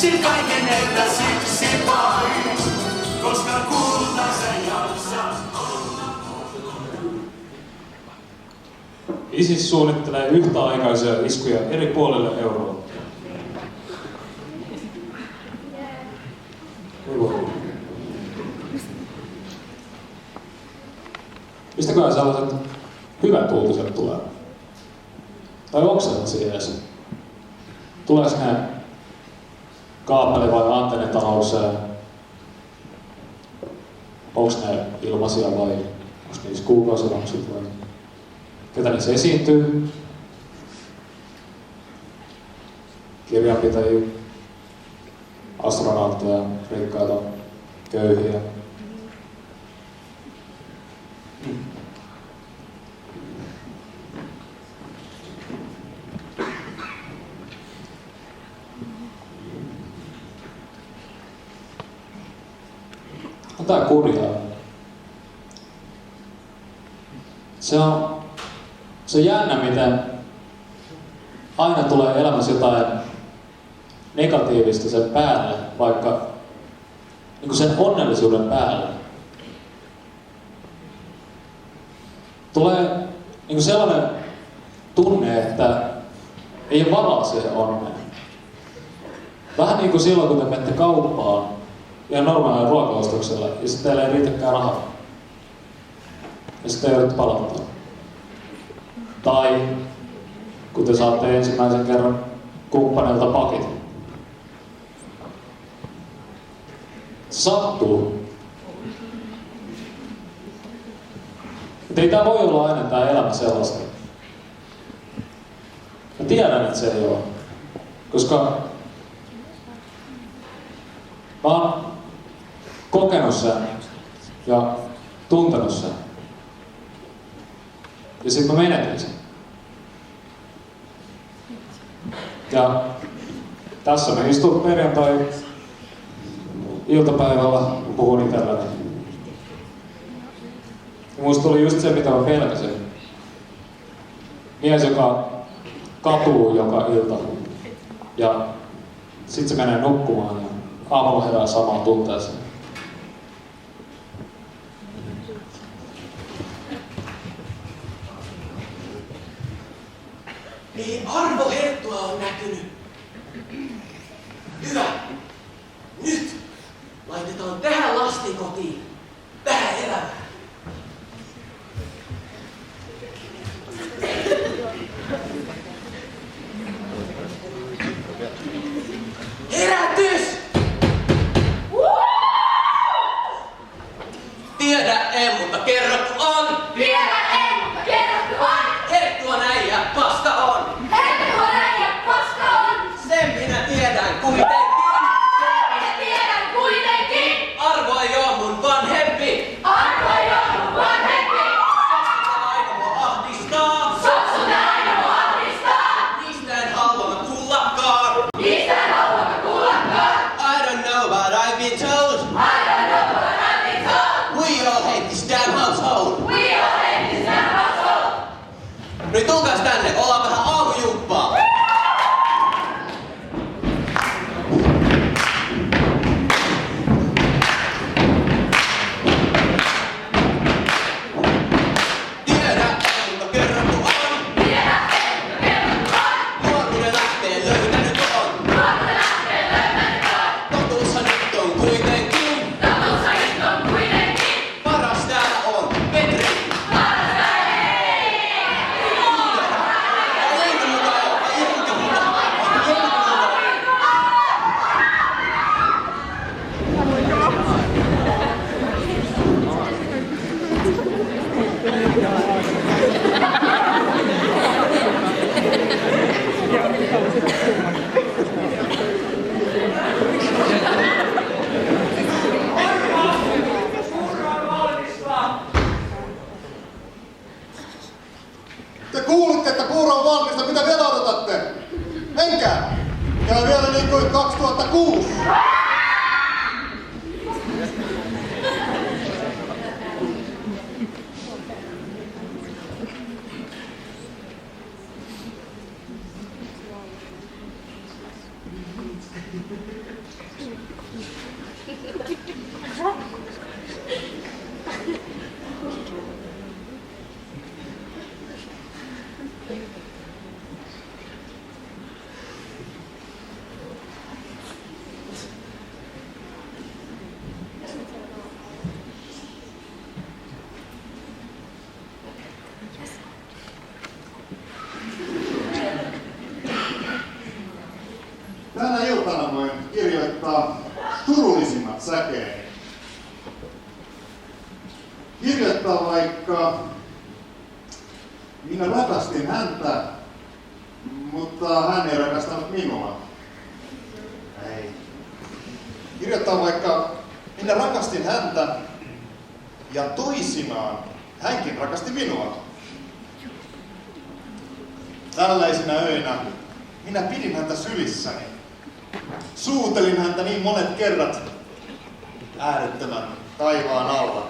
Yksin kaikenelta siksi vain, koska kultaisen jaksat olla. ISIS suunnittelee yhtäaikaisia iskuja eri puolille Eurooppaa. Mistäköhän sellaiset hyvät uutiset tulee? Tai onko sellaisia edes? Tuleeko ne kaapeli- vai antennitaloukseen? Onko ne ilmaisia vai onko niissä kuukausimaksut vai ketä niissä esiintyy? Kirjanpitäjiä, astronautteja, rikkaita, köyhiä. On tää kurjaa. Se on jännä, miten aina tulee elämässä jotain negatiivista sen päälle, vaikka niin sen onnellisuuden päälle. Tulee niin sellainen tunne, että ei ole varaa siihen onneen. Vähän niin kuin silloin, kun te menette kauppaan ihan normaalilla ruokaostoksella ja sitten teillä ei riitäkään rahaa. Ja sitten joudut palauttaa. Tai kun te saatte ensimmäisen kerran kumppanilta pakit. Se sattuu. Mutta ei tää voi olla aina tää elämä sellaista. Mä tiedän, että se ei ole. Koska mä oon kokenut sen ja tuntenut sen. Ja sit mä menetin sen. Ja tässä mä istun perjantai-iltapäivällä, kun puhun itselläni. Ja musta tuli just se, mitä mä pelkäsin. Mies, joka katuu joka ilta. Ja sit se menee nukkumaan ja aamulla herää samaan tunteeseen. Niin arvoherttua on näkynyt. Hyvä. Nyt laitetaan tähän lastikotiin vähän elämää. Herätys! Tiedä en, mutta kerrottu on. Tiedä en, mutta kerrottu on. Herttua äijä, paska on. Herttua äijä, paska on. Sen minä tiedän kuitenkin. Sen minä tiedän kuitenkin. Arvo ei oo mun vanhempi. Arvo ei oo mun vanhempi. Sopsuta aina mua ahdistaa. Sopsuta aina mua ahdistaa. Niistä en halua mä kuullakaan. Niistä en halua mä kuullakaan. I don't know what I've been told. I don't know what I've been told. We all hate this damn household. We all hate this damn household. Nyt tulkaas tänne, ollaan vähän aamujumppaa. Tiedä en, mutta kerrottu on. Tiedä en, mutta kerrottu on. Luovuuden lähteen löytänyt on. Luovuuden lähteen löytänyt on. Totuushan nyt on kuitenkin. Totuushan nyt on kuitenkin. Paras täällä on Petri. Te kuulitte, että puuro on valmista, mitä vielä odotatte? Menkää! Käy vielä niin kuin 2006! Tänä iltana voin kirjoittaa surullisimmat säkeeni. Kirjoittaa vaikka minä rakastin häntä, mutta hän ei rakastanut minua. Ei. Kirjoittaa vaikka minä rakastin häntä ja toisinaan hänkin rakasti minua. Tällaisina öinä minä pidin häntä sylissäni. Suutelin häntä niin monet kerrat äärettömän taivaan alla.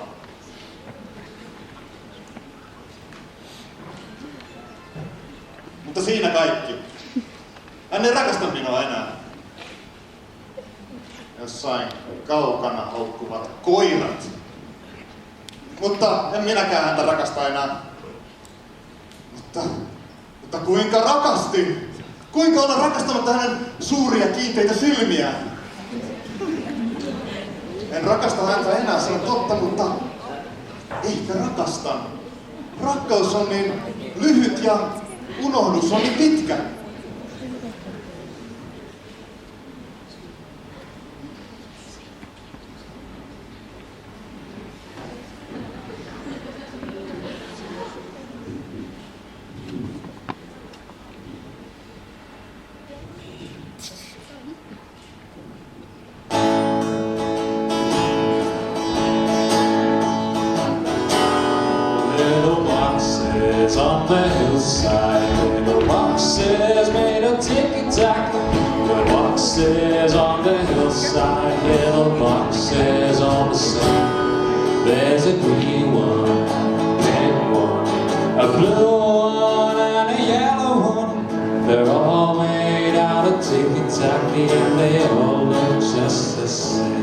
Mutta siinä kaikki. Hän ei rakasta minua enää. Jossain kaukana haukkuvat koirat. Mutta en minäkään häntä rakasta enää. Mutta kuinka rakastin? Kuinka olen rakastanut hänen suuria kiinteitä silmiään? En rakasta häntä enää, se on totta, mutta ehkä rakastan. Rakkaus on niin lyhyt ja unohdus on niin pitkä. On the hillside, little boxes made of ticky-tack. Little boxes on the hillside, little boxes on the sand. There's a green one, red one, a blue one, and a yellow one. They're all made out of ticky-tack, and they all look just the same.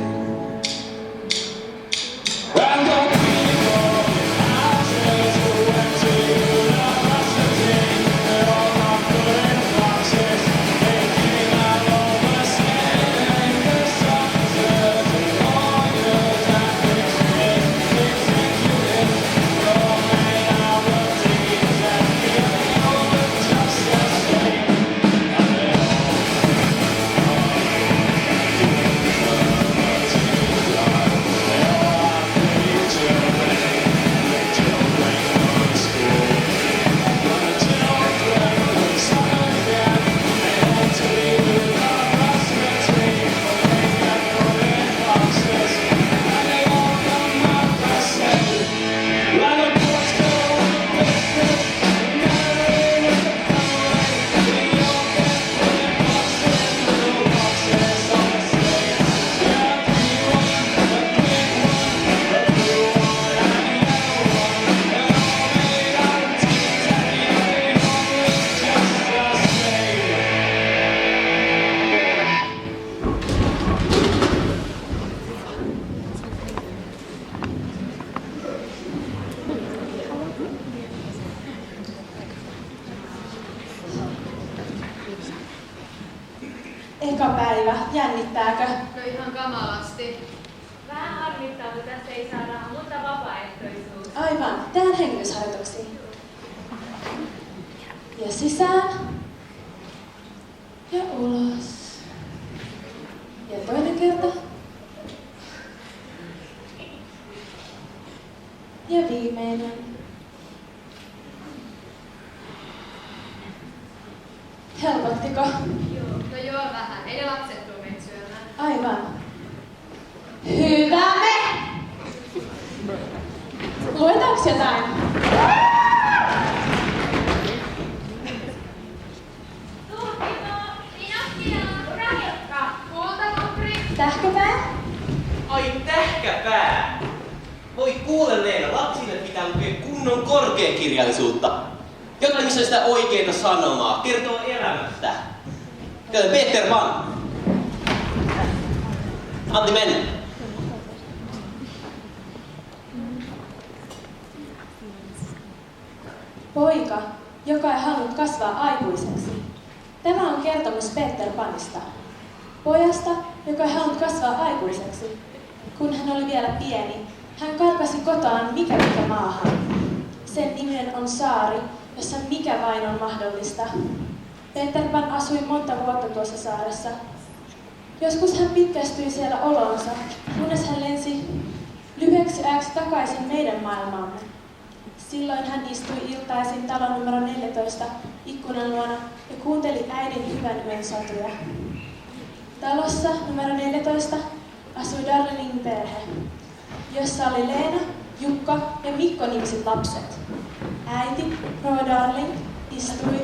Eka päivä, jännittääkö? No ihan kamalasti. Vähän harmittaa, kun tästä ei saa rahaa, mutta vapaaehtoisuus. Aivan, tehdään hengitysharjoituksia. Ja sisään. Ja ulos. Ja toinen kerta. Ja viimeinen. Helpottiko? No joo vähän, ei ne lapset tuu meitä syömään. Aivan. Hyvä me! Luetaanko jotain? Tulkimo, Pinocchio, Rakekka, Kultakupri! Tähköpää? Ai tähkäpää! Voi kuule Leena, lapsille pitää lukea kunnon korkeakirjallisuutta. Jotain, missä sitä oikeita sanomaa, kertoo elämästä. Joten Peter Pan. Antti, mennä. Poika, joka ei halunnut kasvaa aikuiseksi. Tämä on kertomus Peter Panista. Pojasta, joka ei halunnut kasvaa aikuiseksi. Kun hän oli vielä pieni, hän karkasi kotoaan mikä maahan. Sen niminen on saari, jossa mikä vain on mahdollista. Peter Pan asui monta vuotta tuossa saaressa. Joskus hän pitkästyi siellä olonsa, kunnes hän lensi lyhyeksi ajaksi takaisin meidän maailmaamme. Silloin hän istui iltaisin talon numero 14 ikkunan luona ja kuunteli äidin hyvän yön satuja. Talossa numero 14 asui Darlingin perhe, jossa oli Leena, Jukka ja Mikko-nimiset lapset. Äiti, rouva Darling, istui.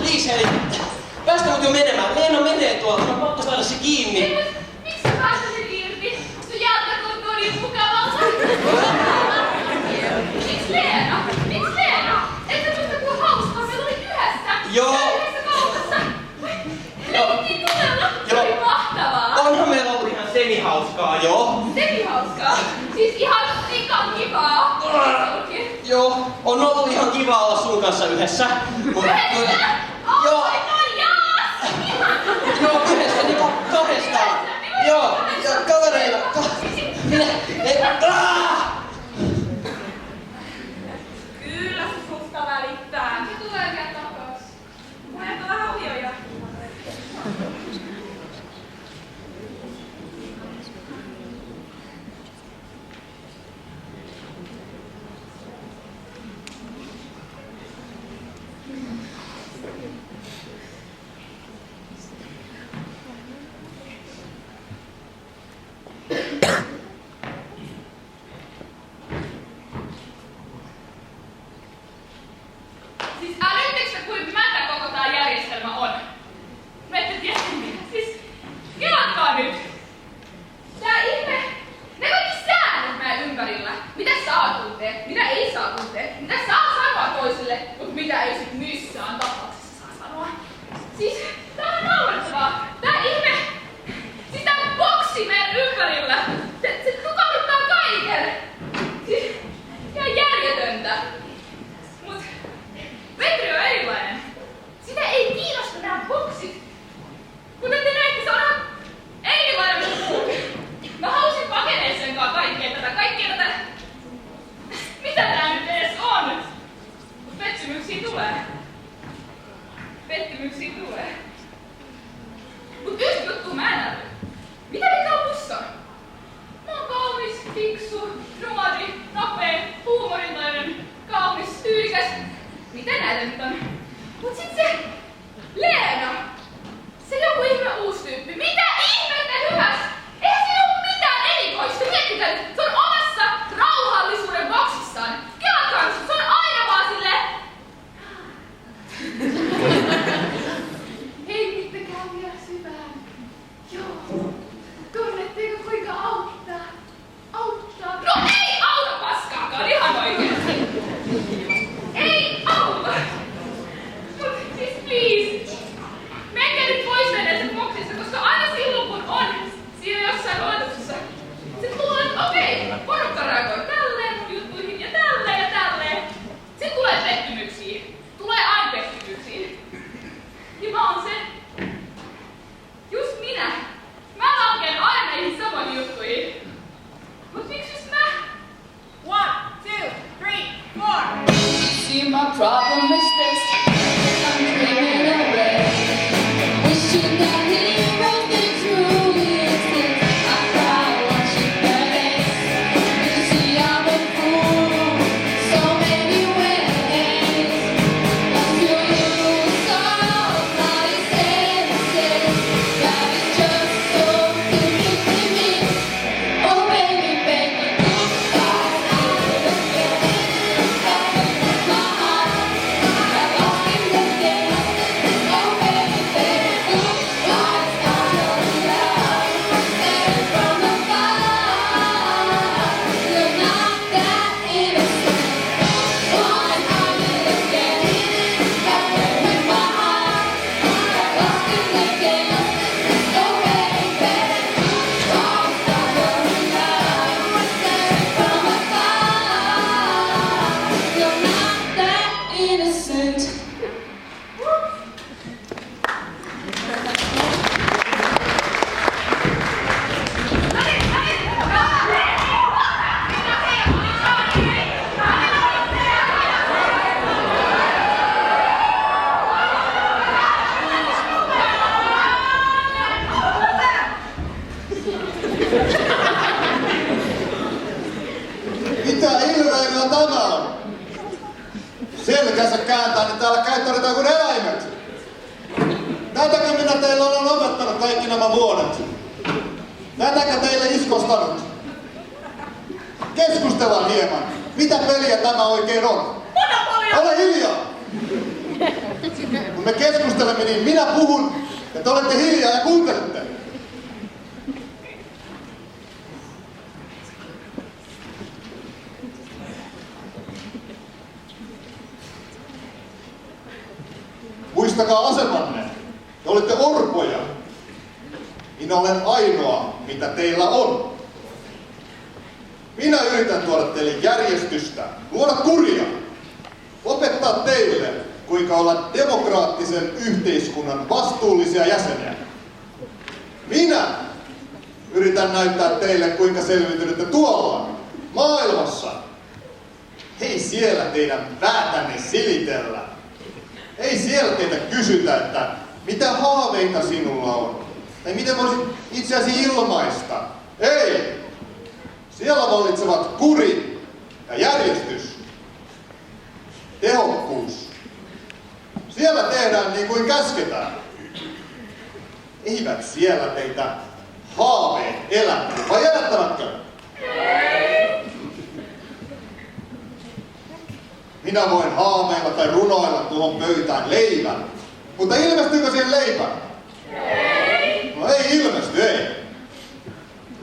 Liiseli, päästä mut jo menemään. Leena menee tuolta, mä pakko saada se kiinni. Miksi sä päästäsit irti? Sun jalka tuntuu niin mukavalta. Miksi Leena? Miksi Leena? Et sä muista kuinka hauskaa meillä oli yhdessä? Joo. Ja yhdessä kaupassa. Leikittiin todella. Se Joo. oli mahtavaa. Onhan meillä ollut ihan semihauskaa, joo. Semihauskaa. Siis ihan sikan kivaa. Joo, on ollut ihan kiva olla sun kanssa yhdessä. Yhdessä? Joo. Oh my god, jaas! Joo, yhdessä niinku kahdestaan. Joo, kavereina. Kyllä se susta välittää. Se tulee vielä takas. Mä jätän vähän hujoja. Siis älyttekö sä, kuinka mätä koko tää järjestelmä on? Mä ette tiedä mitä. Siis, kelatkaa nyt. Tää ihme, ne kaikki säännöt meidän ympärillä. Mitä saa tuntea, mitä ei saa tuntea, mitä saa sanoa toisille, mut mitä ei sit missään tapauksessa saa sanoa. Siis, tää on naurettavaa. Tää ihme, siis tää boksi meidän ympärillä. Se tukahduttaa kaiken. Siis, ihan järjetöntä. Mut Petri on erilainen. Sitä ei kiinnosta nämä boksit. Kuten te näette, se on ihan erilainen kuin muut. Mä halusin pakenee sen kanssa kaikkea tätä. Mitä tää nyt edes on? Mut pettymyksiä tulee. Pettymyksiä tulee. Mut yksi juttu mä en äly. Mitä mikä on musta? Mä oon kaunis, fiksu, nuori, nopea, huumorintainen, kaunis, tyylikäs. Mitä näitä nyt on? Mut sit se Leena, se joku ihme uusi tyyppi. Mitä ihmettä hyväs? Eihän siinä oo mitään erikoista. Miettikää nyt, se on omassa rauhallisuuden boksissaan. Kelatkaa nyt, se on aina vaan silleen. Hengittäkää vielä syvään. Joo. Tunnetteko kuinka auttaa? Auttaa. No ei auta paskaakaan, ihan oikeesti. Ei auta! Mut siis teillä olen opettanut kaikki nämä vuodet? Tätäkö teille iskostanut? Keskustellaan hieman. Mitä peliä tämä oikein on? Monopolia! Ole hiljaa! Kun me keskustelemme, niin minä puhun ja te olette hiljaa ja kuuntelette. Muistakaa asemanne. Te olette orpoja. Minä olen ainoa, mitä teillä on. Minä yritän tuoda teille järjestystä, luoda kuria, opettaa teille, kuinka olla demokraattisen yhteiskunnan vastuullisia jäseniä. Minä yritän näyttää teille, kuinka selviytytte tuolla maailmassa. Ei siellä teidän päätänne silitellä. Ei siellä teitä kysytä, että mitä haaveita sinulla on. Tai miten voisit itseäsi ilmaista. Ei! Siellä vallitsevat kuri ja järjestys. Tehokkuus. Siellä tehdään niin kuin käsketään. Eivät siellä teitä haaveet elätä. Vai elättävätkö? Minä voin haaveilla tai runoilla tuohon pöytään leivän. Mutta ilmestyykö siihen leipä? Ei! No ei ilmesty, ei.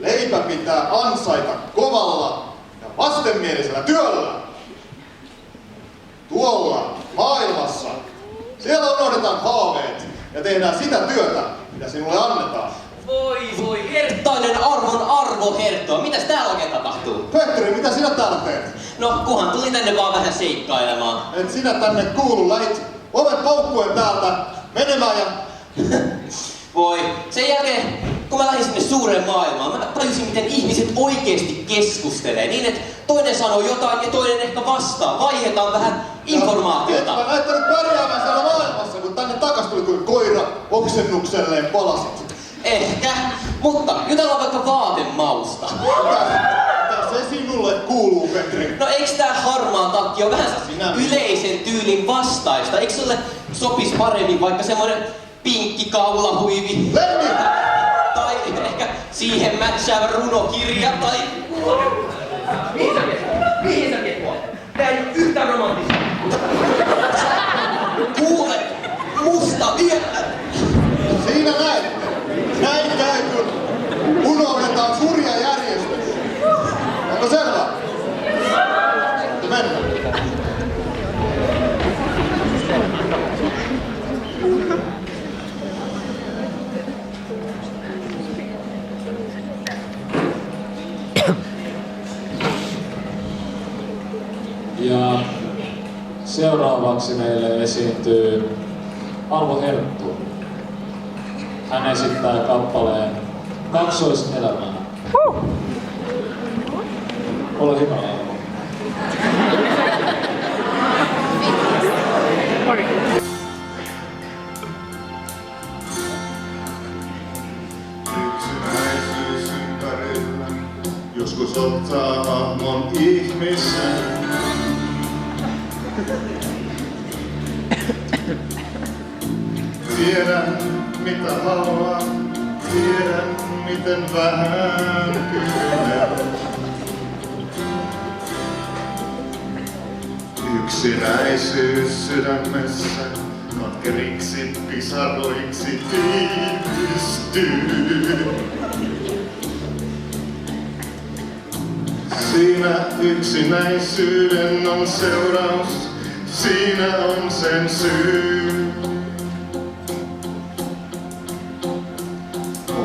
Leipä pitää ansaita kovalla ja vastenmielisellä työllä. Tuolla maailmassa, siellä unohdetaan haaveet ja tehdään sitä työtä, mitä sinulle annetaan. Voi, herttainen arvon arvo, Hertto. Mitäs täällä oikein tapahtuu? Petteri, mitä sinä täällä teet? No, kunhan tulin tänne vaan vähän seikkailemaan. Et sinä tänne kuulu, lähit ovet paukkuen täältä menemään ja... Voi. Sen jälkeen, kun mä lähdin sinne suureen maailmaan, mä tajusin, miten ihmiset oikeesti keskustelee. Niin, että toinen sanoo jotain ja toinen ehkä vastaa. Vaihdetaan vähän informaatiota. Et mä näyttänyt pärjäämään siellä maailmassa, kun tänne takas tuli kuin koira oksennukselleen palasit. Ehkä. Mutta jutellaan vaikka vaatemausta. Mitä se sinulle kuuluu, Petri? No eiks tää harmaa takki on vähän yleisen tyylin vastaista? Eiks sulle sopis paremmin vaikka semmonen pinkki kaulahuivi? Lemmi! Tai ehkä siihen mätsäävä runokirja tai... Mihin sä viet mua? Tää ei oo yhtään romanttista. Kuule! Musta vielä! Siinä näette. Näin käy, kun unohdetaan kurja järjestys. Onko selvä? Mennään. Ja seuraavaksi meille esiintyy Arvo Herttu. Hän esittää kappaleen Kaksoiselämää. Ole hyvä, Arvo. Yksinäisyys ympärillä joskus ottaa hahmon ihmisen. Tiedän mitä haluan, tiedän miten vähän kykenen. Yksinäisyys sydämessä katkeriksi pisaroiksi tiivistyy. Siinä yksinäisyyden on seuraus, siinä on sen syy.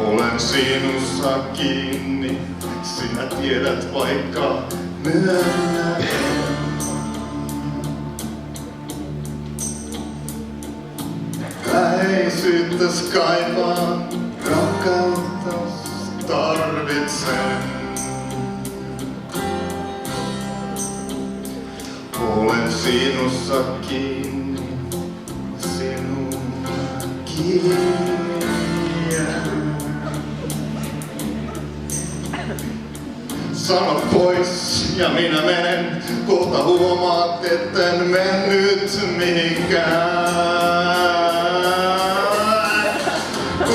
Olen sinussa kiinni, sinä tiedät vaikka myönnän. Läheisyyttäs kaipaan, rakkauttas tarvitsen. Olen sinussa kiinni, sinun kiinni. Sano pois ja minä menen, kohta huomaat etten mennyt mihinkään.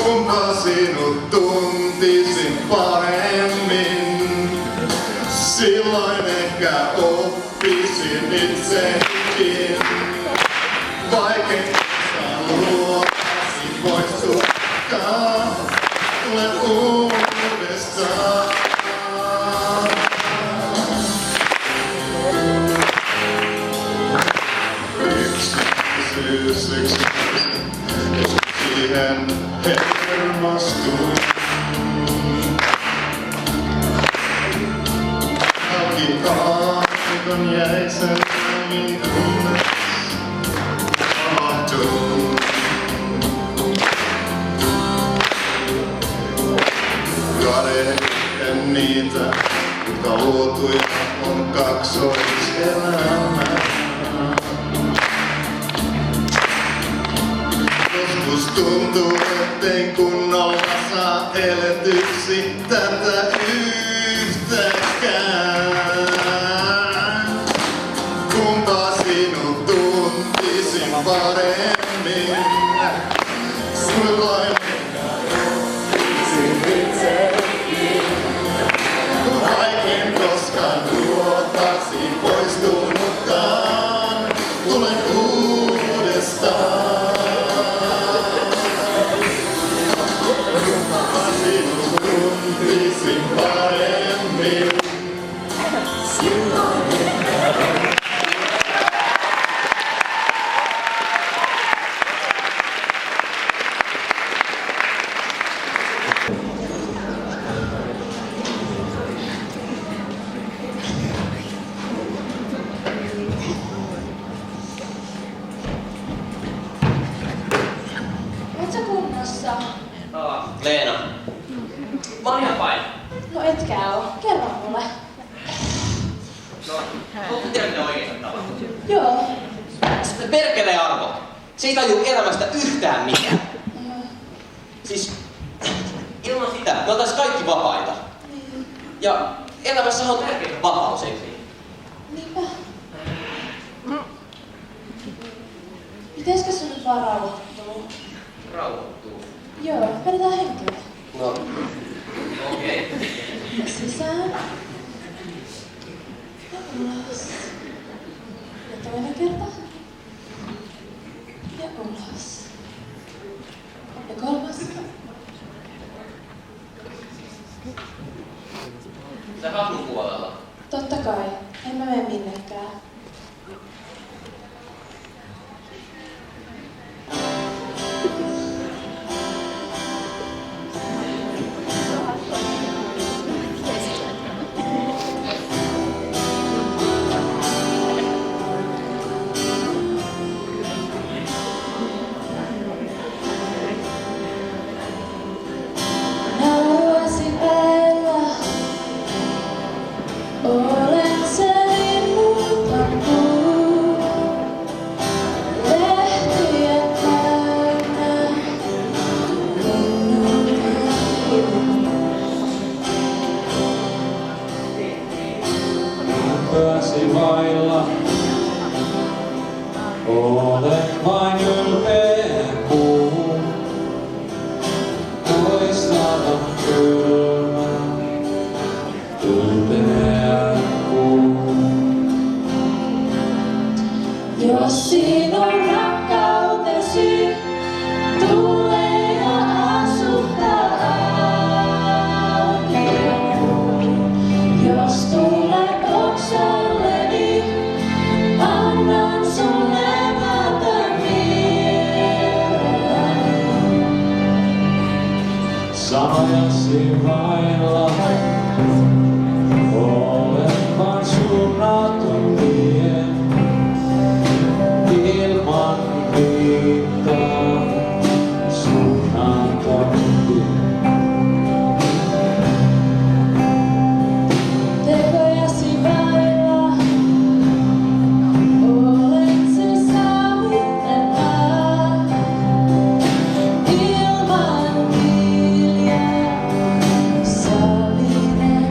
Kumpa sinut tuntisin paremmin, silloin ehkä oppisin itsekin. Vaikein luotasi poistuttaa, tulen uudestaan. Yksityisyys, siihen hermostuin. Hauki aatikon jäi sen lämmin kunnes havahtuin. Kadehden niitä, jotka luotuja on kaksoiselämä. Joskus tuntuu, ettei kunnolla saa eletyksi tätä yhtäkään. Kumpa sinut tuntisin paremmin, silloin oppisin itsekin. Vaikein koskaan luotasi poistunutkaan, tulen uudestaan. Tuntisin paremmin. Oot sä kunnossa? Leena. Mä oon ihan fine. No etkä oo. Kerro mulle. No, haluatko tiedä mitä oikeesti tapahtuu? Joo. Perkelee Arvo. Se ei tajuu elämästä yhtään mitään. Siis ilman sitä me oltais kaikki vapaita. Ja elämässä on tärkeää vapaus, eikö niin? Niinpä. Pitäisikö sun nyt vaan rauhoittua? Rauhoittuu. Joo, vedetään henkeä. No, okei. Sisään. Ja ulos. Ja toinen kerta. Ja ulos. Ja kolmas. Sä Hasmun puolella. Totta kai. En mä mene minnekään. Haluaisin elää. Olen se linnuntan puu. Lehtien täynnä. Pääsi vailla, olen vain ylpeä puu. Toisaalta kylmä, ylpeä puu. Jos sinun rakkautesi tulee ja asuttaa autioon. Jos tulet oksalleni, annan sulle matan mielen. Sanojasi vailla, olen vain suunnaton tie. Ilman viittaa, suunnaton tie. Tekojasi vailla, olen se saavuttava. Ilman viljaa, savinen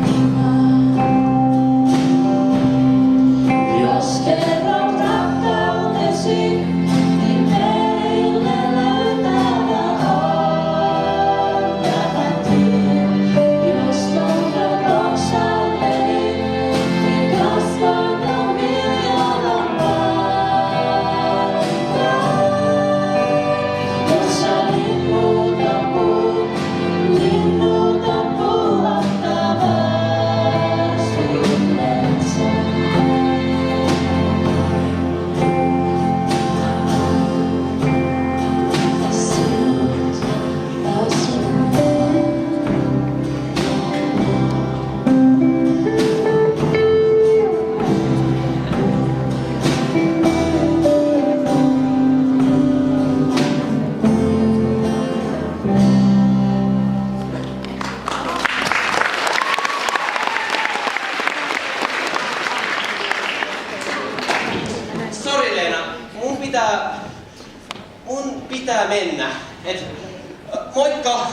Moikka!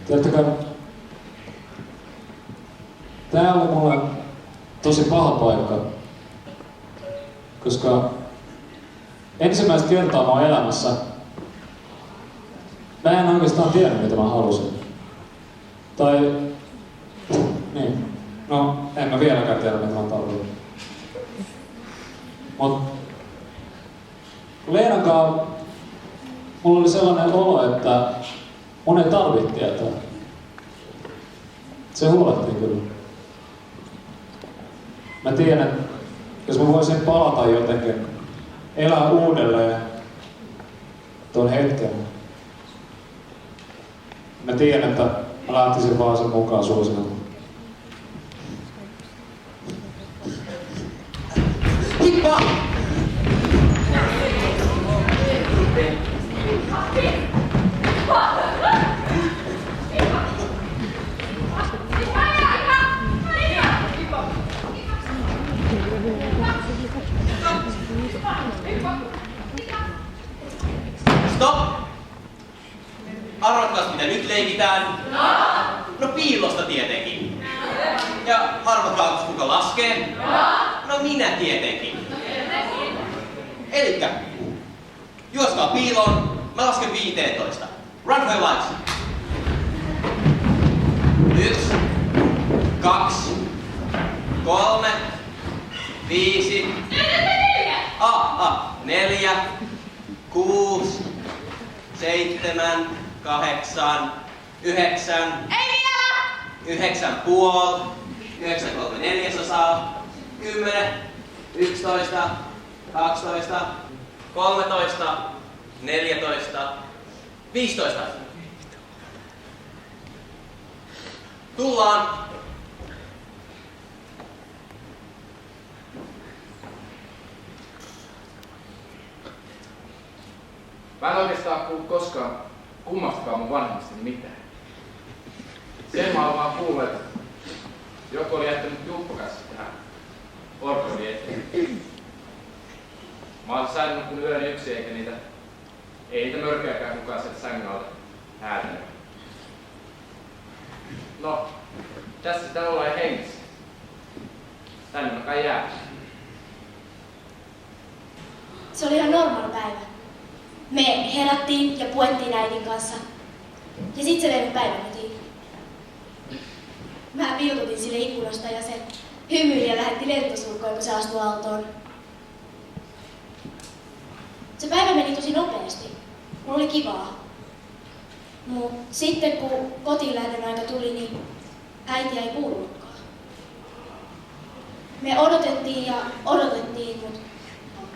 Tiedättekö, tää oli mulle tosi paha paikka, koska ensimmäistä kertaa mun elämässä mä en oikeastaan tiedä, mitä mä halusin. Tai, niin, no en mä vieläkään tiedä, mitä mä tarvitsen. Mut Leenan kanssa mulla oli sellainen olo, että mun ei tarvitse tietää. Se huolettiin kyllä. Mä tiedän, että jos mä voisin palata jotenkin, elää uudelleen tuon hetken. Mä tiedän, että mä lähtisin vaan sen mukaan suosinalle. Hippa! Stop! Arvatkaas mitä nyt leikitään? No piilosta tietenkin. Ja arvatkaas kuka laskee? No minä tietenkin. Elikkä, juoskaa piiloon, mä lasken 15. Run for your lives. 1, 2, 3, 5, 4, 6, 7, 8, 9. Ei vielä! 9,5, 9,3/4, 10, 11, 12, 13, 14, 15. Tullaan. Mä en oikeastaan kuullut koskaan kummastakaan mun vanhemmistani mitään. Sen mä oon vaan kuullut, että joku oli jättänyt juppokassi tähän orponi eteen. Mä oon säilynyt kun yön yksin eikä ei niitä mörköjäkään kukaan sieltä sängyn alta häätänyt. No, tässä sitä ollaan hengissä. Tänne mä kai jää. Se oli ihan normaali päivä. Me herättiin ja puettiin äidin kanssa. Ja sit se vei päivän kotiin. Mä pilkutin sille ikkunasta ja se hymyili ja lähetti lentosulkoon, kun se astui autoon. Se päivä meni tosi nopeasti. Mulla oli kivaa. Mut sitten kun kotiin lähdön aika tuli, niin äitiä ei kuulunutkaan. Me odotettiin ja odotettiin, mutta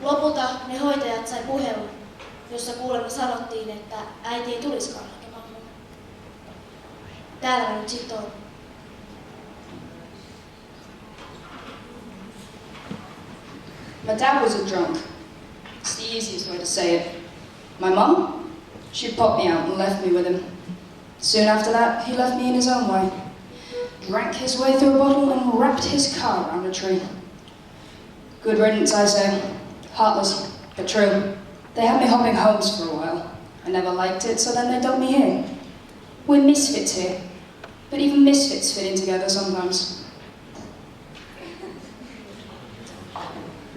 lopulta ne hoitajat sai puhelun, jossa kuulemma sanottiin, että äiti ei tulisikaan hakemaan mua. Täällä mä nyt sit on. My dad was a drunk. It's the easiest way to say it. My mum, she popped me out and left me with him. Soon after that, he left me in his own way. Drank his way through a bottle and wrapped his car around a tree. Good riddance, I say. Heartless, but true. They had me hopping homes for a while. I never liked it, so then they dumped me here. We're misfits here. But even misfits fit in together sometimes.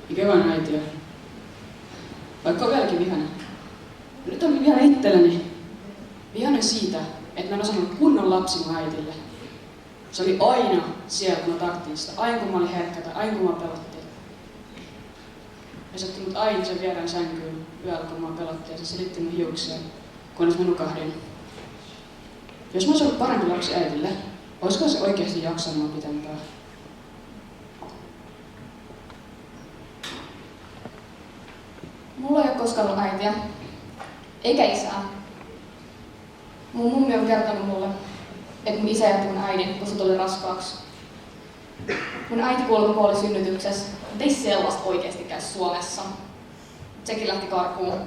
Ikävän äitiä. Vaikka on vieläkin vihainen. Nyt onkin vielä itselleni vihainen siitä, että mä en osannut kunnon lapsi mun äitille. Se oli aina siellä, kun mä taktiin sitä. Aina kun mä olin herkkä tai aina kun mä pelottiin. Ja se otti mut aina sen viereen sänkyyn yöllä, kun mä pelottiin ja se silitti mun hiuksia, kunnes mä nukahdin. Jos mä olisin ollut parempi lapsi äitille, olisiko se oikeasti jaksanut mua pitempään? Mulla ei ole koskaan ollut äitiä, eikä isää. Mun mummi on kertonut mulle, että mun isä jätti mun äidin, kun se tuli raskaaksi. Mun äiti kuolema kuoli synnytyksessä, mutta ei sellaista oikeasti käy Suomessa. Sekin lähti karkuun.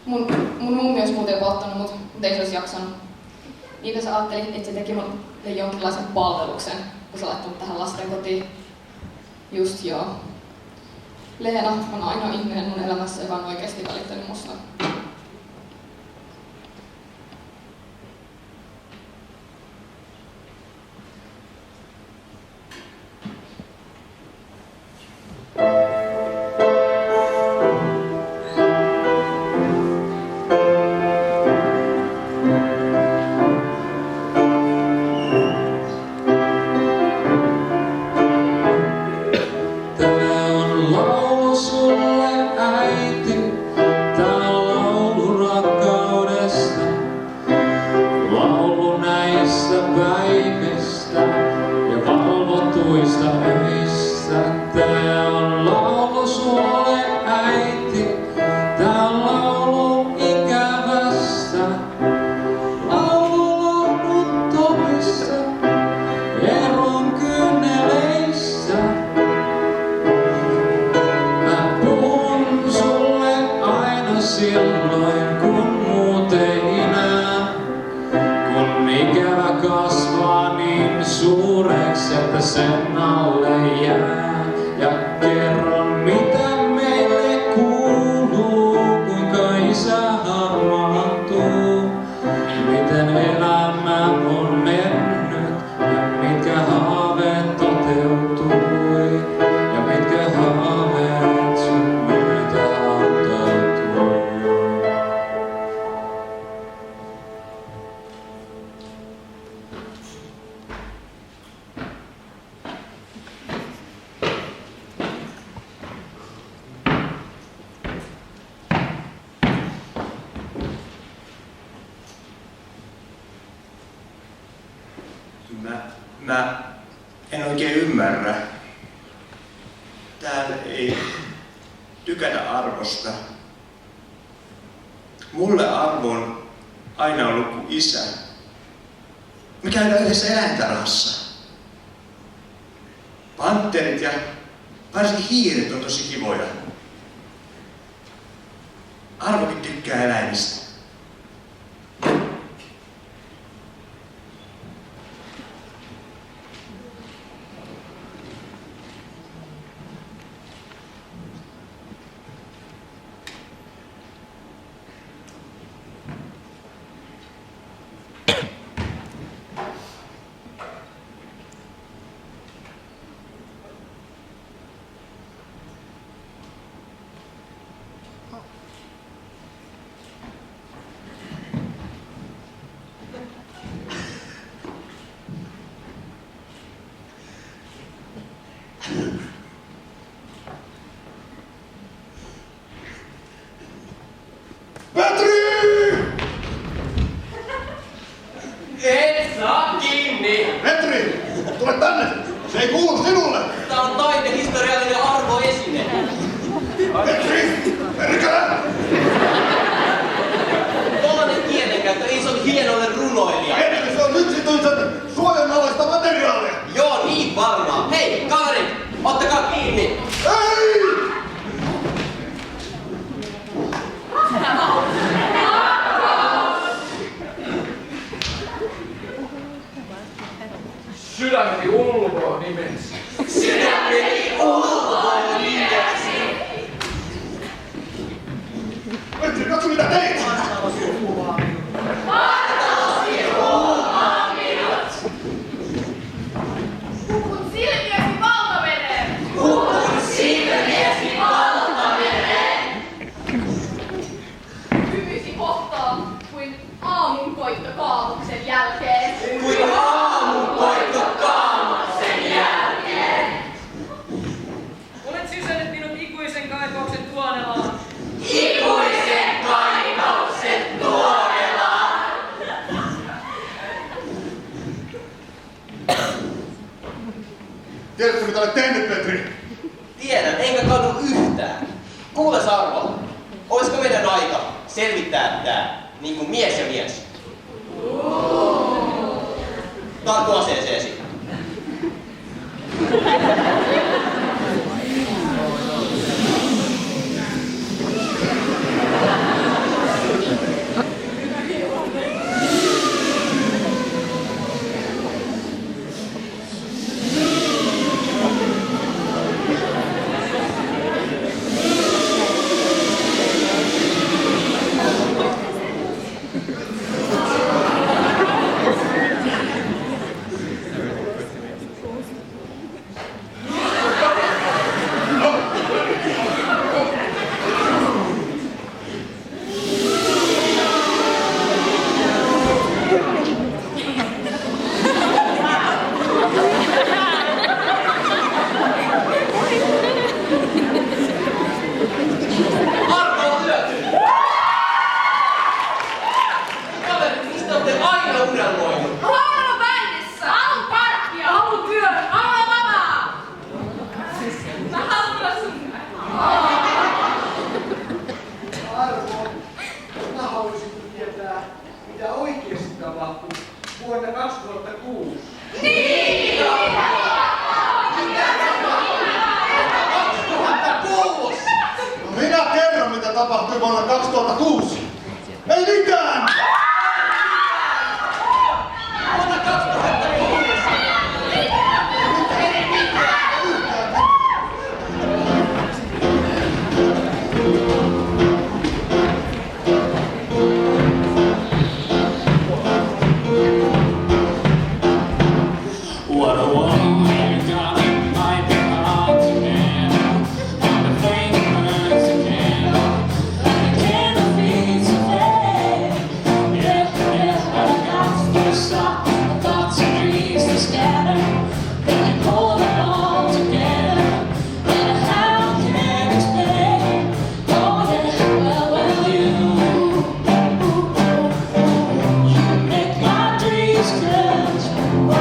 Mun mummi olisi muuten jopa ottanut mut, mutta ei se olisi jaksanut. Niinpä sä ajattelin, että se teki mulle jonkinlaisen palveluksen, kun sä laittoi tähän lastenkotiin. Just joo. Leena on ainoa ihminen mun elämässä, joka on oikeasti välittänyt musta. Mä en oikein ymmärrä. Täällä ei tykätä arvosta. Mulle arvo on aina ollut kuin isä. Me käydään yhdessä eläintarhassa. Panterit ja varsinkin hiiret on tosi kivoja. Arvokin tykkää eläimistä. Sydämeni ulvoo nimesi. Sydämeni ulvoo nimesi. Petri, katso mitä teit! Vartalosi huumaa minut. Hukun silmiesi valtamereen. Hukun silmiesi valtamereen. Hymysi kohtaa kuin aamunkoitto kaamuksen jälkeen. Kuin aamunkoitto kaamuksen jälkeen. Olet sysännyt minut ikuisen kaipauksen tuonelaan. Ikuisen kaipauksen tuonelaan. Tiedätkö mitä olet tehnyt, Petri? Tiedän, enkä kadu yhtään. Kuule Sarvo, olisiko meidän aika selvittää tää niin kuin mies ja mies? Tartu aseeseesi. tapahtui vuonna 2006? Ei mitään! Vuonna 2006! What a woman you got, it might be hard to handle. And the flame burns again. And the candle fades away. Yeah, I got to stop. The thoughts and dreams that scatter. They can hold it all together. And how can I explain? Oh yeah, well, you make my dreams come true.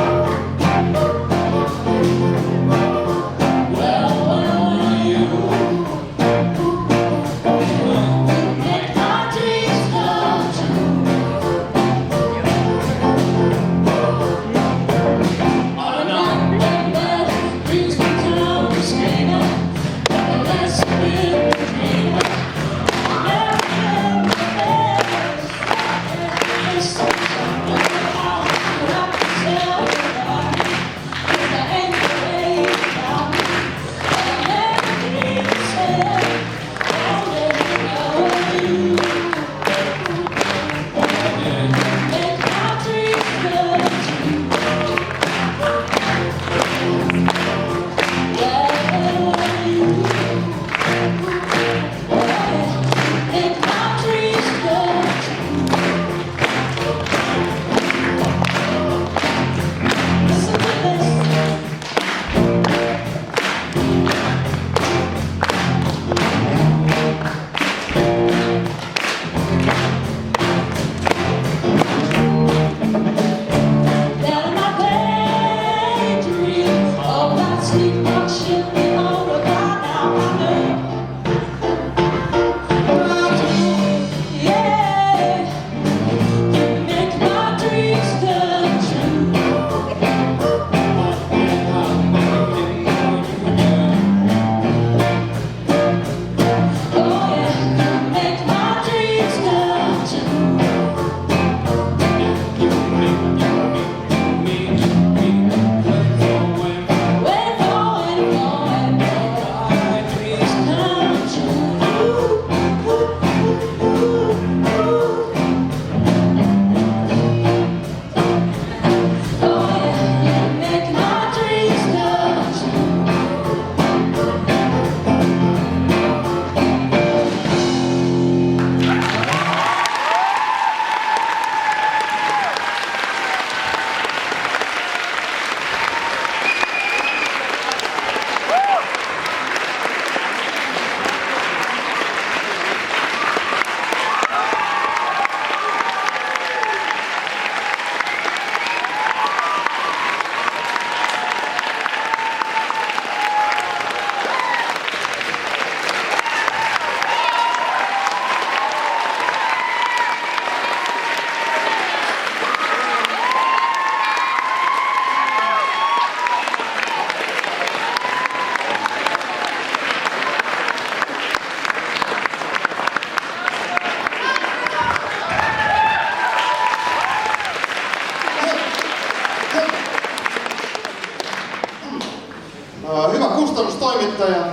Hyvä kustannustoimittaja,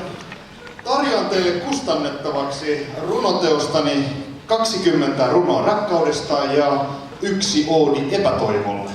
tarjoan teille kustannettavaksi runoteostani 20 runoa rakkaudesta ja 1 oodi epätoivolle.